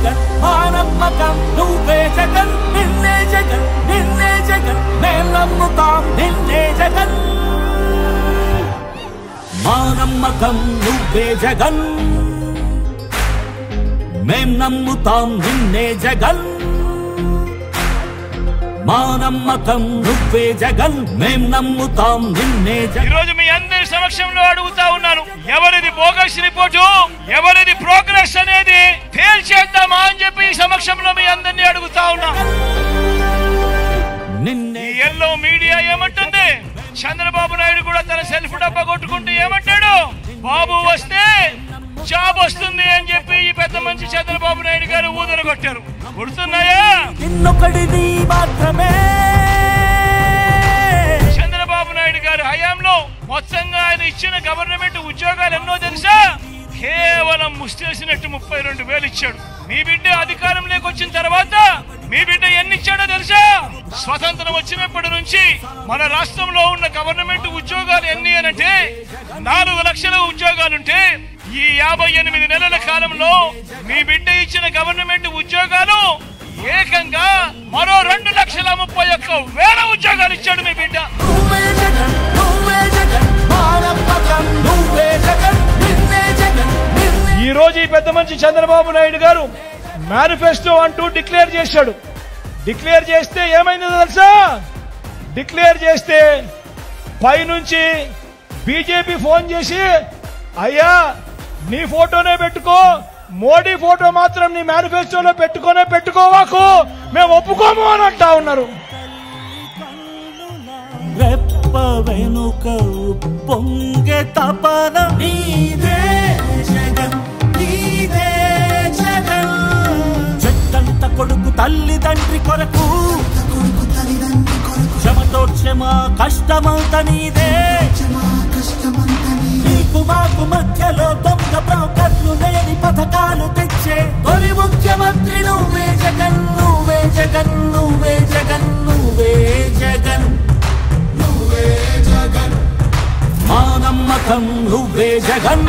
జగన్ మా నమ్మకం నువ్వే జగన్ నిన్నే జగన్ నిన్నే జగన్ మేం నమ్ముతాం నిన్నే జగన్ మా నమ్మకం నువ్వే జగన్ మేం నమ్ముతాం నిన్నే జగన్ మా నమ్మకం నువ్వే జగన్ మేం నమ్ముతాం నిన్నే జగన్. ఈరోజు మీ అందరి సమక్షంలో అడుగుతా ఉన్నాను, ఎవరిది బోగస్ రిపోర్టు, ఎవరిది ప్రోగ్రెస్ అనేది తేల్చేద్దామా అని చెప్పి ఈ సమక్షంలో మీ అందరినీ అడుగుతా ఉన్నా. నిన్నే ఎల్లో మీడియా ఏమంటుంది, చంద్రబాబు నాయుడు కూడా తన సెల్ఫ్ డబ్బా కొట్టుకుంటూ ఏమంటాడు, బాబు వస్తే జాబ్ వస్తుంది అని చెప్పి ఈ పెద్ద మంచి చంద్రబాబు నాయుడు గారు ఊదరు కొట్టారు. గుర్తున్నాయా? నిన్నొకడిది మాత్రమే చంద్రబాబు నాయుడు గారు హయాంలో మొత్తంగా ఆయన ఇచ్చిన గవర్నమెంట్ ఉద్యోగాలు ఎన్నో తెలుసా? కేవలం ముస్తేసినట్టు 32,000 ఇచ్చాడు. మీ బిడ్డ అధికారంలోకి వచ్చిన తర్వాత మీ బిడ్డ ఎన్ని ఇచ్చాడో తెలుసా? స్వతంత్రం వచ్చినప్పటి నుంచి మన రాష్ట్రంలో ఉన్న గవర్నమెంట్ ఉద్యోగాలు ఎన్ని అనంటే 4 లక్షల ఉద్యోగాలుంటే ఈ 58 నెలల కాలంలో మీ బిడ్డ ఇచ్చిన గవర్నమెంట్ ఉద్యోగాలు ఏకంగా మరో 2,31,000 ఉద్యోగాలు ఇచ్చాడు మీ బిడ్డ. ఈ రోజు ఈ పెద్ద మంచి చంద్రబాబు నాయుడు గారు మేనిఫెస్టో అంటూ డిక్లేర్ చేశాడు. డిక్లేర్ చేస్తే ఏమైందో తెలుసా? డిక్లేర్ చేస్తే పైనుంచి బీజేపీ ఫోన్ చేసి, అయ్యా నీ ఫోటోనే పెట్టుకో, మోడీ ఫోటో మాత్రం నీ మేనిఫెస్టోలో పెట్టుకోవాకు, మేము ఒప్పుకోము అని అంటా ఉన్నారు. రెప్ప వెనుక పొంగే తపన నీదే జగన్ నీదే జగన్. చెట్టంత కొడుకు తల్లిదండ్రి కొరకు క్షమతోక్షమ కష్టమంత నీదే. నీకు మాకు మధ్యలో దొంగ బ్రోకర్లు లేని పథకాలు తెచ్చే తొలి ముఖ్యమంత్రి నువ్వే జగన్ నువ్వే జగన్ నువ్వే జగన్ నువ్వే జగన్ నువ్వే జగన్ మా నమ్మకం నువ్వే జగన్.